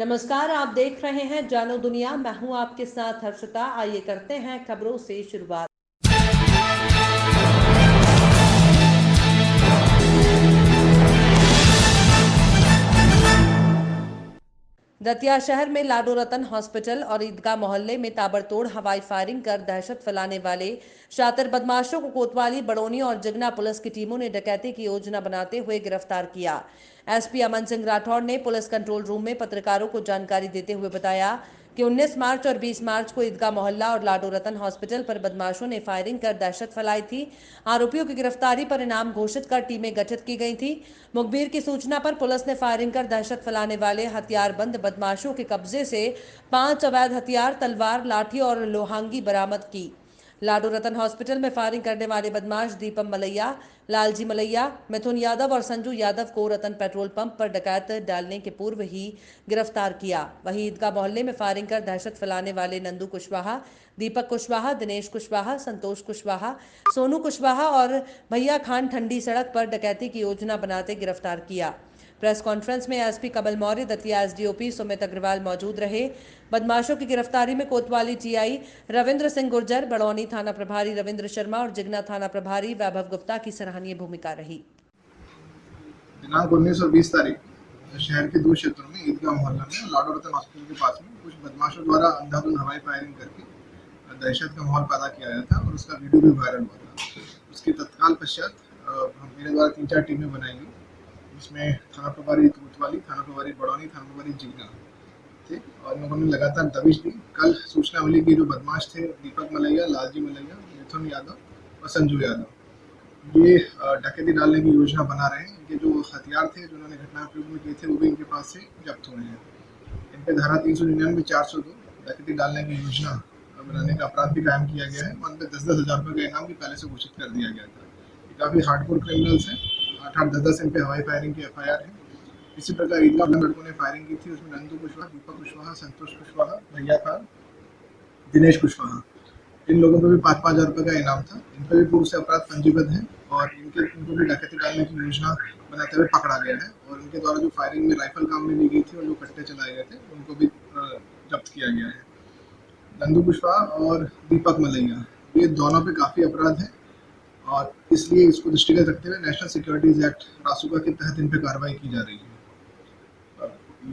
नमस्कार, आप देख रहे हैं जानो दुनिया। मैं हूं आपके साथ हर्षिता। आइए करते हैं खबरों से शुरुआत। दतिया शहर में लाडो रतन हॉस्पिटल और ईदगाह मोहल्ले में ताबड़तोड़ हवाई फायरिंग कर दहशत फैलाने वाले शातिर बदमाशों को कोतवाली, बड़ौनी और जगना पुलिस की टीमों ने डकैती की योजना बनाते हुए गिरफ्तार किया। एसपी अमन सिंह राठौड़ ने पुलिस कंट्रोल रूम में पत्रकारों को जानकारी देते हुए बताया कि 19 मार्च और 20 मार्च को ईदगाह मोहल्ला और लाडो रतन हॉस्पिटल पर बदमाशों ने फायरिंग कर दहशत फैलाई थी। आरोपियों की गिरफ्तारी पर इनाम घोषित कर टीमें गठित की गई थी। मुखबिर की सूचना पर पुलिस ने फायरिंग कर दहशत फैलाने वाले हथियारबंद बदमाशों के कब्जे से 5 अवैध हथियार, तलवार, लाठी और लोहांगी बरामद की। लाडो रतन हॉस्पिटल में फायरिंग करने वाले बदमाश दीपम मलैया, लालजी मलैया, मिथुन यादव और संजू यादव को रतन पेट्रोल पंप पर डकैत डालने के पूर्व ही गिरफ्तार किया। वहीं ईदगाह मोहल्ले में फायरिंग कर दहशत फैलाने वाले नंदू कुशवाहा, दीपक कुशवाहा, दिनेश कुशवाहा, संतोष कुशवाहा, सोनू कुशवाहा और भैया खान ठंडी सड़क पर डकैती की योजना बनाते गिरफ्तार किया। प्रेस कॉन्फ्रेंस में एसपी कमल मौर्य, दतिया एसडीओपी सुमित अग्रवाल मौजूद रहे। बदमाशों की गिरफ्तारी में कोतवाली टीआई रविंद्र सिंह गुर्जर, बड़ौनी थाना प्रभारी रविंद्र शर्मा और जिगना थाना प्रभारी वैभव गुप्ता की सराहनीय भूमिका रही। दिनांक 19 और 20 तारीख शहर के 2 क्षेत्रों में ईदगाह मोहल्ला में लाडो रतन हॉस्पिटल के पास में कुछ बदमाशों द्वारा अंधाधुंध हवाई फायरिंग करके दहशत का माहौल पैदा किया गया था और उसका वीडियो भी वायरल हुआ था। उसके तत्काल पश्चात मेरे द्वारा 3-4 टीमें बनाई गई, जिसमें थाना प्रभारी कोतवाली, थाना प्रभारी बड़ौनी, थाना प्रभारी जिगना थे और इन लोगों ने लगातार दबिश दी। कल सूचना मिली कि जो बदमाश थे दीपक मलैया, लालजी मलैया, मिथुन यादव और संजू यादव, ये डकैती डालने की योजना बना रहे हैं। इनके जो हथियार थे जो उन्होंने घटना के रूप में किए थे वो भी इनके पास से जब्त हुए हैं। इन पे धारा 399, 402 डकैती डालने की योजना बनाने का अपराध भी कायम किया गया है और उन पे 10-10 हज़ार रुपये का इनाम भी पहले से घोषित कर दिया गया था। ये काफ़ी हार्डकोर क्रिमिनल्स हैं। 8-8, 10-10 इन पे हवाई फायरिंग की FIR है। इसी प्रकार ईदगाह में लड़कों ने फायरिंग की थी, उसमें नंदू कुशवाहा, दीपक कुशवाहा, संतोष कुशवाहा, भैया खान, दिनेश कुशवाहा, इन लोगों पे भी 5-5 हज़ार रुपये का इनाम था। इन पर भी पूर्व से अपराध पंजीबद्ध है और इनको भी डकैती डालने की योजना बनाते हुए पकड़ा गया है और इनके द्वारा जो फायरिंग में राइफल काम में ली गई थी और जो कट्टे चलाए गए थे उनको भी जब्त किया गया है। नंदू कुशवाहा और दीपक मलैया, ये दोनों पे काफ़ी अपराध है और इसलिए इसको दृष्टिगत रखते हुए नेशनल सिक्योरिटीज एक्ट रासुका के तहत इन पे कार्रवाई की जा रही है।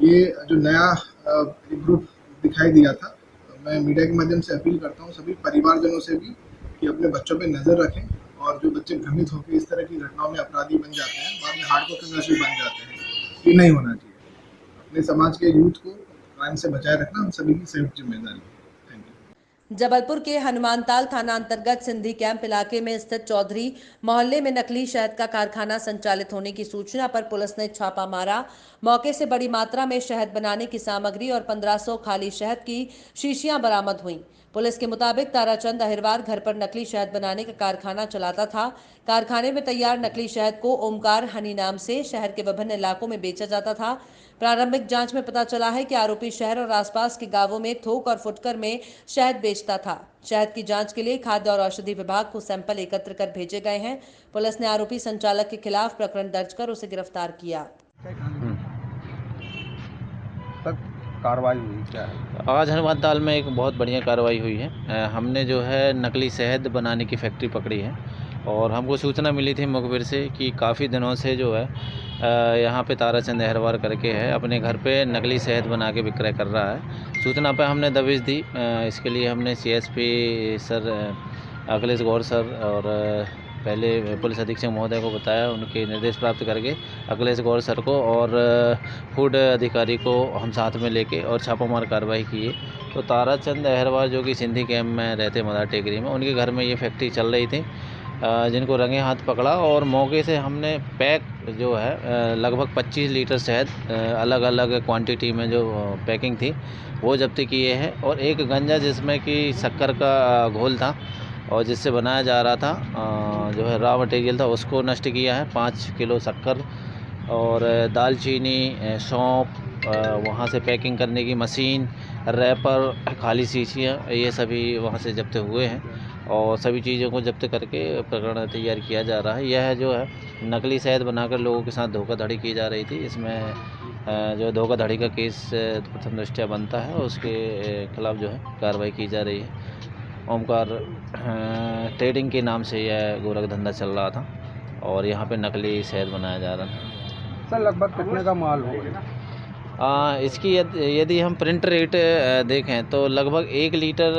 ये जो नया एक ग्रुप दिखाई दिया था, मैं मीडिया के माध्यम से अपील करता हूँ सभी परिवारजनों से भी कि अपने बच्चों पे नज़र रखें और जो बच्चे भ्रमित होकर इस तरह की घटनाओं में अपराधी बन जाते हैं, बाद में हार्डकोर क्रिमिनल्स भी बन जाते हैं, ये नहीं होना चाहिए। अपने समाज के यूथ को क्राइम से बचाए रखना हम सभी की संयुक्त जिम्मेदारी है। जबलपुर के हनुमानताल थाना अंतर्गत सिंधी कैंप इलाके में स्थित चौधरी मोहल्ले में नकली शहद का कारखाना संचालित होने की सूचना पर पुलिस ने छापा मारा। मौके से बड़ी मात्रा में शहद बनाने की सामग्री और 1500 खाली शहद की शीशियां बरामद हुई। पुलिस के मुताबिक ताराचंद अहिरवार घर पर नकली शहद बनाने का कारखाना चलाता था। कारखाने में तैयार नकली शहद को ओमकार हनी नाम से शहर के विभिन्न इलाकों में बेचा जाता था। प्रारंभिक जांच में पता चला है कि आरोपी शहर और आसपास के गांवों में थोक और फुटकर में शहद बेचता था। शहद की जांच के लिए खाद्य और औषधि विभाग को सैंपल एकत्र कर भेजे गए हैं। पुलिस ने आरोपी संचालक के खिलाफ प्रकरण दर्ज कर उसे गिरफ्तार किया। कार्रवाई हुई क्या है? आज हनुमानताल में एक बहुत बढ़िया कार्रवाई हुई है। हमने जो है नकली शहद बनाने की फैक्ट्री पकड़ी है और हमको सूचना मिली थी मुखबिर से कि काफ़ी दिनों से जो है यहाँ पे ताराचंद अहिरवार करके है अपने घर पे नकली शहद बना के विक्रय कर रहा है। सूचना पे हमने दबिश दी। इसके लिए हमने CSP सर अखिलेश गौर सर और पहले पुलिस अधीक्षक महोदय को बताया, उनके निर्देश प्राप्त करके अखिलेश गौर सर को और फूड अधिकारी को हम साथ में लेके और छापामार कार्रवाई किए। तो ताराचंद अहिरवार जो कि सिंधी कैंप में रहते मदार टेकरी में, उनके घर में ये फैक्ट्री चल रही थी, जिनको रंगे हाथ पकड़ा और मौके से हमने पैक जो है लगभग 25 लीटर शहद अलग अलग क्वांटिटी में जो पैकिंग थी वो जब्त किए हैं और एक गंजा जिसमें कि शक्कर का घोल था और जिससे बनाया जा रहा था जो है रॉ मटेरियल था उसको नष्ट किया है। 5 किलो शक्कर और दालचीनी, सौंफ, वहाँ से पैकिंग करने की मशीन, रैपर, खाली शीशियाँ, ये सभी वहाँ से जब्त हुए हैं और सभी चीज़ों को जब्त करके प्रकरण तैयार किया जा रहा है। यह जो है नकली शहद बनाकर लोगों के साथ धोखाधड़ी की जा रही थी। इसमें जो धोखाधड़ी का केस प्रथम दृष्टया बनता है उसके खिलाफ जो है कार्रवाई की जा रही है। ओमकार ट्रेडिंग के नाम से यह गोरख धंधा चल रहा था और यहाँ पे नकली शहद बनाया जा रहा था। सर लगभग कितने का माल होगा? इसकी यदि हम प्रिंट रेट देखें तो लगभग 1 लीटर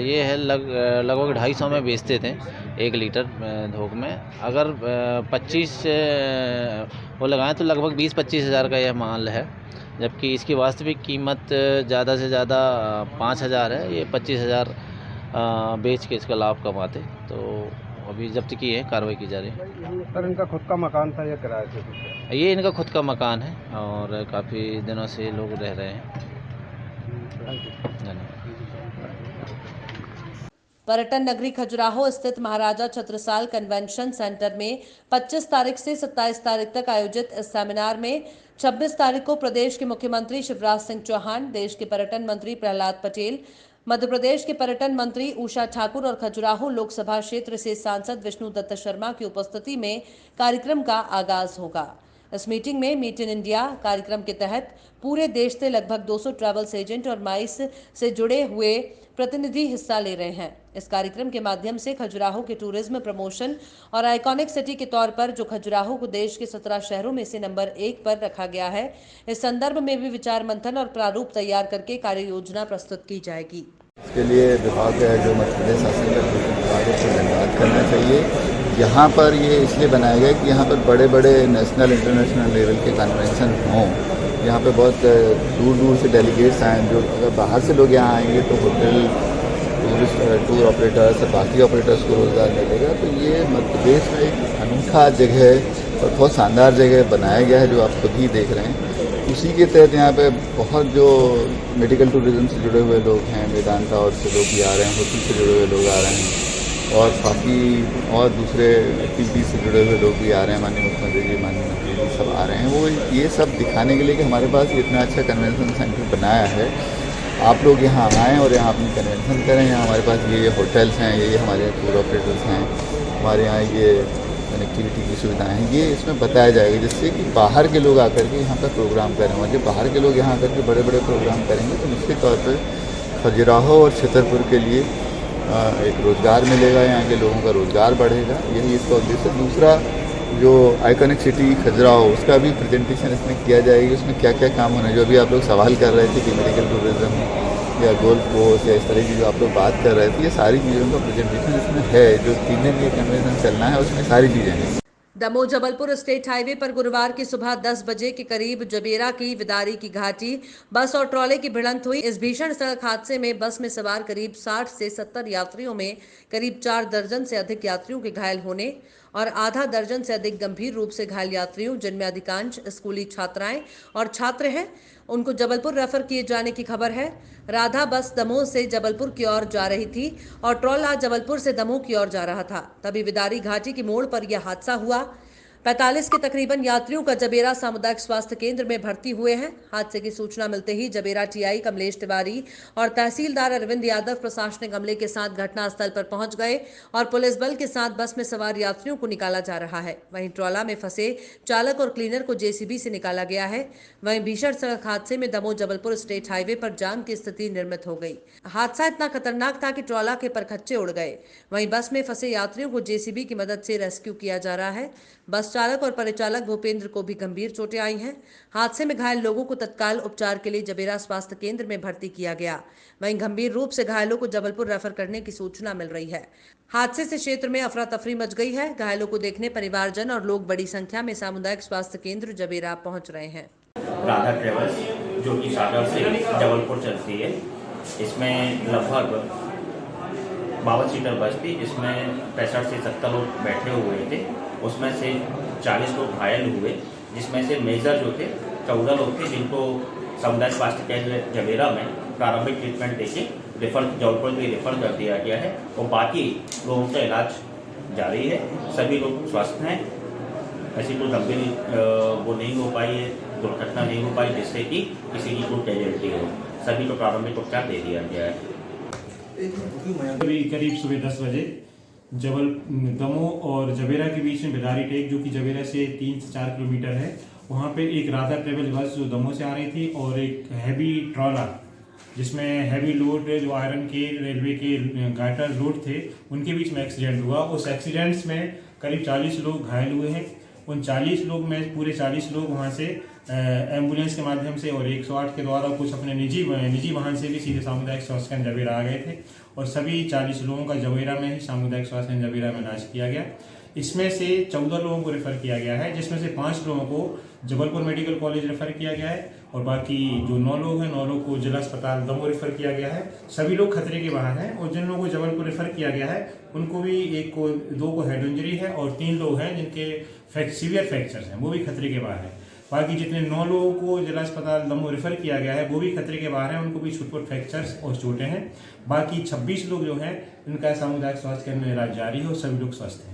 ये है लगभग 250 में बेचते थे 1 लीटर थोक में। अगर 25 वो लगाएं तो लगभग 20-25 हज़ार का यह माल है, जबकि इसकी वास्तविक कीमत ज़्यादा से ज़्यादा 5,000 है। ये 25,000 बेच के इसका लाभ कमाते, तो अभी जब्त की है, कार्रवाई की जा रही है। सर इनका खुद का मकान था या किराए से? ये इनका खुद का मकान है और काफ़ी दिनों से लोग रह रहे हैं। धन्यवाद। पर्यटन नगरी खजुराहो स्थित महाराजा छत्रसाल कन्वेंशन सेंटर में 25 तारीख से 27 तारीख तक आयोजित इस सेमिनार में 26 तारीख को प्रदेश के मुख्यमंत्री शिवराज सिंह चौहान, देश के पर्यटन मंत्री प्रहलाद पटेल, मध्य प्रदेश के पर्यटन मंत्री उषा ठाकुर और खजुराहो लोकसभा क्षेत्र से सांसद विष्णु दत्त शर्मा की उपस्थिति में कार्यक्रम का आगाज होगा। इस मीटिंग में मीट इन इंडिया कार्यक्रम के तहत पूरे देश से लगभग 200 ट्रैवल्स एजेंट और माइस से जुड़े हुए प्रतिनिधि हिस्सा ले रहे हैं। इस कार्यक्रम के माध्यम से खजुराहो के टूरिज्म प्रमोशन और आइकॉनिक सिटी के तौर पर जो खजुराहो को देश के 17 शहरों में से नंबर 1 पर रखा गया है, इस संदर्भ में भी विचार मंथन और प्रारूप तैयार करके कार्य योजना प्रस्तुत की जाएगी। इसके लिए विभाग है जो मध्य प्रदेश शासन का विभागों को धन्यवाद करना चाहिए। यहाँ पर ये इसलिए बनाया गया कि यहाँ पर बड़े बड़े नेशनल इंटरनेशनल लेवल के कन्वेंशन हों। यहाँ पे बहुत दूर दूर से डेलीगेट्स आए, जो अगर बाहर से लोग यहाँ आएंगे तो होटल टूर ऑपरेटर्स और बाकी ऑपरेटर्स को रोज़गार मिलेगा। तो ये मध्य प्रदेश में एक अनूठा जगह और बहुत शानदार जगह बनाया गया है, जो आप खुद ही देख रहे हैं। उसी के तहत यहाँ पे बहुत जो मेडिकल टूरिज्म से जुड़े हुए लोग हैं, वेदांता और से लोग भी आ रहे हैं, होटल से जुड़े हुए लोग आ रहे हैं और बाकी और दूसरे एक्टिविटीज़ से जुड़े हुए लोग भी आ रहे हैं। माननीय मुख्यमंत्री जी, माननीय मंत्री जी सब आ रहे हैं। वो ये सब दिखाने के लिए कि हमारे पास इतना अच्छा कन्वेंशन सेंटर बनाया है, आप लोग यहाँ आएँ और यहाँ अपनी कन्वेंशन करें। यहाँ हमारे पास ये होटल्स हैं, ये हमारे टूर ऑपरेटर्स हैं, हमारे यहाँ ये कनेक्टिविटी की सुविधाएं हैं, ये इसमें बताया जाएगा, जिससे कि बाहर के लोग आकर के यहाँ पर प्रोग्राम करें। और जब बाहर के लोग यहाँ आकर के बड़े बड़े प्रोग्राम करेंगे तो निश्चित तौर पर खजुराहो और छतरपुर के लिए एक रोज़गार मिलेगा, यहाँ के लोगों का रोज़गार बढ़ेगा। यही इसका उद्देश्य है। दूसरा, जो आइकॉनिक सिटी खजुराहो, उसका भी प्रेजेंटेशन इसमें किया जाएगी। उसमें क्या क्या काम होना है, जो अभी आप लोग सवाल कर रहे थे कि मेडिकल टूरिज़्म या गोल्फ कोर्स या इस तरह की जो आप लोग बात कर रहे थे, ये सारी चीज़ों का प्रेजेंटेशन इसमें है। जो 3 दिन ये कन्वेंशन चलना है उसमें सारी चीज़ें हैं। दमोह जबलपुर स्टेट हाईवे पर गुरुवार की सुबह 10 बजे के करीब जबेरा की विदारी की घाटी बस और ट्रॉले की भिड़ंत हुई। इस भीषण सड़क हादसे में बस में सवार करीब 60 से 70 यात्रियों में करीब 4 दर्जन से अधिक यात्रियों के घायल होने और आधा दर्जन से अधिक गंभीर रूप से घायल यात्रियों, जिनमें अधिकांश स्कूली छात्राएं और छात्र हैं, उनको जबलपुर रेफर किए जाने की खबर है। राधा बस दमोह से जबलपुर की ओर जा रही थी और ट्रॉला जबलपुर से दमोह की ओर जा रहा था। तभी विदारी घाटी की मोड़ पर यह हादसा हुआ। 45 के तकरीबन यात्रियों का जबेरा सामुदायिक स्वास्थ्य केंद्र में भर्ती हुए हैं। हादसे की सूचना मिलते ही जबेरा टीआई कमलेश तिवारी और तहसीलदार अरविंद यादव प्रशासनिक अमले के साथ घटनास्थल पर पहुंच गए और पुलिस बल के साथ बस में सवार यात्रियों को निकाला जा रहा है। वहीं ट्रॉला में फंसे चालक और क्लीनर को जेसीबी से निकाला गया है। वहीं भीषण सड़क हादसे में दमोह जबलपुर स्टेट हाईवे पर जाम की स्थिति निर्मित हो गई। हादसा इतना खतरनाक था कि ट्रॉला के परखच्चे उड़ गए। वहीं बस में फंसे यात्रियों को जेसीबी की मदद से रेस्क्यू किया जा रहा है। बस चालक और परिचालक भूपेंद्र को भी गंभीर चोटें आई हैं। हादसे में घायल लोगों को तत्काल उपचार के लिए जबेरा स्वास्थ्य केंद्र में भर्ती किया गया। वहीं गंभीर रूप से घायलों को जबलपुर रेफर करने की सूचना मिल रही है। हादसे से क्षेत्र में अफरा तफरी मच गई है। घायलों को देखने परिवारजन और लोग बड़ी संख्या में सामुदायिक स्वास्थ्य केंद्र जबेरा पहुंच रहे हैं। राधा ट्रेवल्स जो कि सागर से जबलपुर चलती है, इसमें लगभग 52 सीटर बस थी, जिसमें 65 से 70 लोग बैठे हुए थे। उसमें से 40 लोग घायल हुए, जिसमें से मेजर जो थे 14 लोग थे, जिनको सामुदायिक स्वास्थ्य केंद्र जबेरा में प्रारंभिक ट्रीटमेंट देके जबलपुर के रेफर कर दिया गया है और बाकी लोगों का इलाज जारी है। सभी लोग स्वस्थ हैं, ऐसी कोई गंभीर वो नहीं हो पाई है, दुर्घटना नहीं हो पाई जिससे कि किसी की कोई कैजुअल्टी हो। सभी को प्रारंभिक उपचार दे दिया गया है। करीब सुबह 10 बजे दमोह और जबेरा के बीच में बिदारी टेक, जो कि जबेरा से 3 से 4 किलोमीटर है, वहाँ पे एक राधा ट्रेवल बस जो दमोह से आ रही थी और एक हैवी ट्रॉलर जिसमें हैवी लोड जो आयरन के रेलवे के गाटर लोड थे उनके बीच में एक्सीडेंट हुआ। उस एक्सीडेंट्स में करीब 40 लोग घायल हुए हैं। उन 40 लोग में पूरे 40 लोग वहाँ से एम्बुलेंस के माध्यम से और 108 के द्वारा कुछ अपने निजी वाहन से भी सीधे सामुदायिक स्वास्थ्य केंद्र जवेरा आ गए थे और सभी 40 लोगों का जवेरा में ही सामुदायिक स्वास्थ्य केंद्र जवेरा में इलाज किया गया। इसमें से 14 लोगों को रेफ़र किया गया है, जिसमें से 5 लोगों को जबलपुर मेडिकल कॉलेज रेफ़र किया गया है और बाकी जो 9 लोग हैं 9 लोग को जिला अस्पताल दमोह रेफ़र किया गया है। सभी लोग खतरे के बाहर हैं और जिन लोगों को जबलपुर रेफ़र किया गया है उनको भी 2 को हेड इंजरी है और 3 लोग हैं जिनके सीवियर फ्रैक्चर्स हैं, वो भी खतरे के बाहर हैं। बाकी जितने 9 लोगों को जिला अस्पताल दमोह रेफ़र किया गया है वो भी खतरे के बाहर हैं, उनको भी छुटपुट फ्रैक्चर्स और चोटें हैं। बाकी 26 लोग जो हैं उनका सामुदायिक स्वास्थ्य केंद्र में इलाज जारी है और सभी लोग स्वस्थ हैं।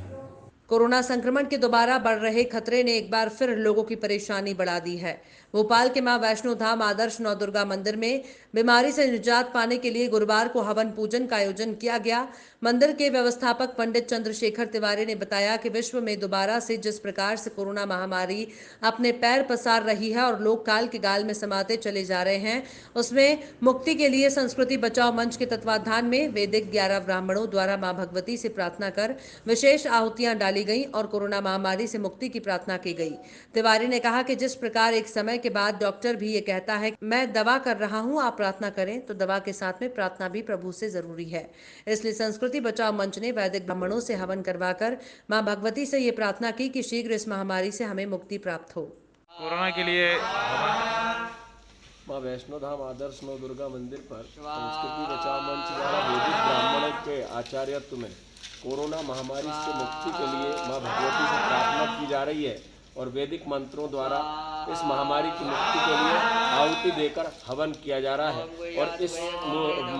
कोरोना संक्रमण के दोबारा बढ़ रहे खतरे ने एक बार फिर लोगों की परेशानी बढ़ा दी है। भोपाल के मां वैष्णो धाम आदर्श नवदुर्गा मंदिर में बीमारी से निजात पाने के लिए गुरुवार को हवन पूजन का आयोजन किया गया। मंदिर के व्यवस्थापक पंडित चंद्रशेखर तिवारी ने बताया कि विश्व में दोबारा से जिस प्रकार से कोरोना महामारी अपने पैर पसार रही है और लोग काल के गाल में समाते चले जा रहे हैं, उसमें मुक्ति के लिए संस्कृति बचाओ मंच के तत्वाधान में वैदिक 11 ब्राह्मणों द्वारा मां भगवती से प्रार्थना कर विशेष आहुतियां डाली गई और कोरोना महामारी से मुक्ति की प्रार्थना की गई। तिवारी ने कहा कि जिस प्रकार एक समय के बाद डॉक्टर भी ये कहता है मैं दवा कर रहा हूं, आप प्रार्थना करें, तो दवा के साथ में प्रार्थना भी प्रभु से जरूरी है। इसलिए संस्कृति बचाओ मंच ने वैदिक ब्राह्मणों से हवन करवाकर मां भगवती से ये प्रार्थना की कि शीघ्र इस महामारी से हमें मुक्ति प्राप्त हो। कोरोना के लिए माँ वैष्णो धाम आदर्श नवदुर्गा मंदिर पर संस्कृति बचाओ मंच द्वारा वैदिक ब्राह्मणों के आचार्यत्व में कोरोना महामारी से मुक्ति के लिए माँ भगवती से प्रार्थना की जा रही है और वैदिक मंत्रों द्वारा इस महामारी की मुक्ति के लिए आहुति देकर हवन किया जा रहा है और इस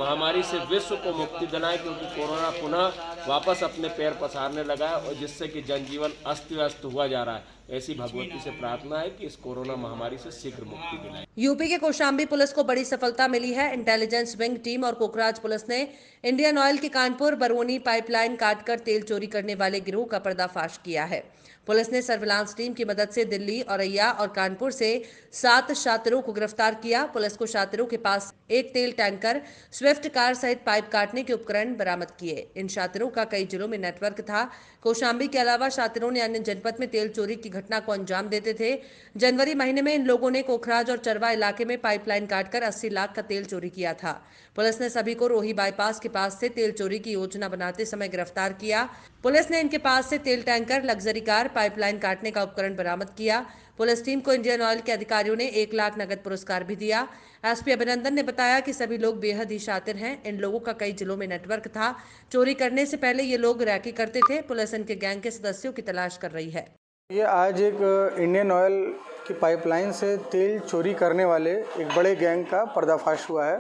महामारी से विश्व को मुक्ति दिलाए, क्योंकि कोरोना पुनः वापस अपने पैर पसारने लगा है और जिससे कि जनजीवन अस्त व्यस्त हुआ जा रहा है। ऐसी भगवती से प्रार्थना है कि इस कोरोना महामारी से शीघ्र मुक्ति दिलाए। यूपी के कौशाम्बी पुलिस को बड़ी सफलता मिली है। इंटेलिजेंस विंग टीम और कोकराज पुलिस ने इंडियन ऑयल के कानपुर बरौनी पाइपलाइन काटकर तेल चोरी करने वाले गिरोह का पर्दाफाश किया है। पुलिस ने सर्विलांस टीम की मदद से दिल्ली, औरैया और कानपुर से 7 शातिरों को गिरफ्तार किया। पुलिस को शातिरों के पास एक तेल टैंकर, स्विफ्ट कार सहित पाइप काटने के उपकरण बरामद किए। इन शातिरों का कई जिलों में नेटवर्क था। कौशाम्बी के अलावा शातिरों ने अन्य जनपद में तेल चोरी की घटना को अंजाम देते थे। जनवरी महीने में इन लोगों ने कोखराज और चरवा इलाके में पाइपलाइन काटकर 80 लाख का तेल चोरी किया था। पुलिस ने सभी को रोही बाईपास के पास से तेल चोरी की योजना बनाते समय गिरफ्तार किया। पुलिस ने इनके पास से तेल टैंकर, लग्जरी कार, पाइपलाइन काटने का उपकरण बरामद किया। पुलिस टीम को इंडियन ऑयल के अधिकारियों ने 1 लाख नगद पुरस्कार भी दिया। एसपी अभिनंदन ने बताया कि सभी लोग बेहद ही शातिर हैं। इन लोगों का कई जिलों में नेटवर्क था। चोरी करने से पहले ये लोग रैकी करते थे। पुलिस इनके गैंग के सदस्यों की तलाश कर रही है। ये आज एक इंडियन ऑयल की पाइपलाइन से तेल चोरी करने वाले एक बड़े गैंग का पर्दाफाश हुआ है।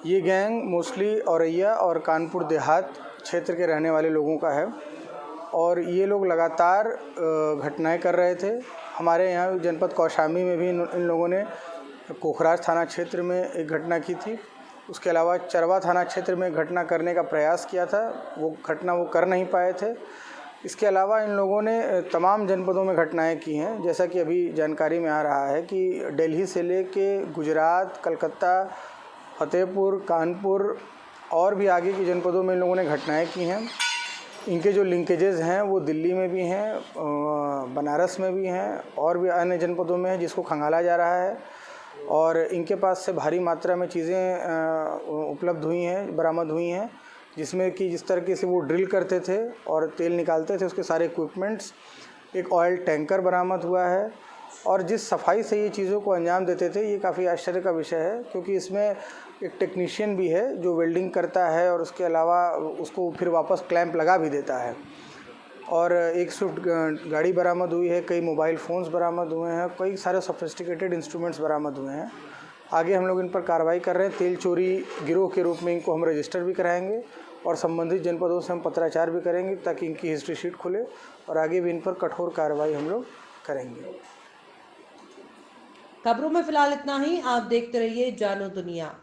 ये गैंग मोस्टली औरैया और कानपुर देहात क्षेत्र के रहने वाले लोगों का है और ये लोग लगातार घटनाएं कर रहे थे। हमारे यहाँ जनपद कौशाम्बी में भी इन लोगों ने कोखराज थाना क्षेत्र में एक घटना की थी। उसके अलावा चरवा थाना क्षेत्र में घटना करने का प्रयास किया था, वो घटना वो कर नहीं पाए थे। इसके अलावा इन लोगों ने तमाम जनपदों में घटनाएं की हैं। जैसा कि अभी जानकारी में आ रहा है कि दिल्ली से लेके गुजरात, कलकत्ता, फतेहपुर, कानपुर और भी आगे की जनपदों में इन लोगों ने घटनाएं की हैं। इनके जो लिंकेजेस हैं वो दिल्ली में भी हैं, बनारस में भी हैं और भी अन्य जनपदों में हैं, जिसको खंगाला जा रहा है। और इनके पास से भारी मात्रा में चीज़ें उपलब्ध हुई हैं, बरामद हुई हैं, जिसमें कि जिस तरीके से वो ड्रिल करते थे और तेल निकालते थे उसके सारे इक्विपमेंट्स, एक ऑयल टैंकर बरामद हुआ है और जिस सफाई से ये चीज़ों को अंजाम देते थे ये काफ़ी आश्चर्य का विषय है, क्योंकि इसमें एक टेक्नीशियन भी है जो वेल्डिंग करता है और उसके अलावा उसको फिर वापस क्लैंप लगा भी देता है। और एक स्विफ्ट गाड़ी बरामद हुई है, कई मोबाइल फ़ोन्स बरामद हुए हैं, कई सारे सोफिस्टिकेटेड इंस्ट्रूमेंट्स बरामद हुए हैं। आगे हम लोग इन पर कार्रवाई कर रहे हैं। तेल चोरी गिरोह के रूप में इनको हम रजिस्टर भी कराएंगे और संबंधित जनपदों से हम पत्राचार भी करेंगे ताकि इनकी हिस्ट्री शीट खुले और आगे भी इन पर कठोर कार्रवाई हम लोग करेंगे। खबरों में फिलहाल इतना ही। आप देखते रहिए जानो दुनिया।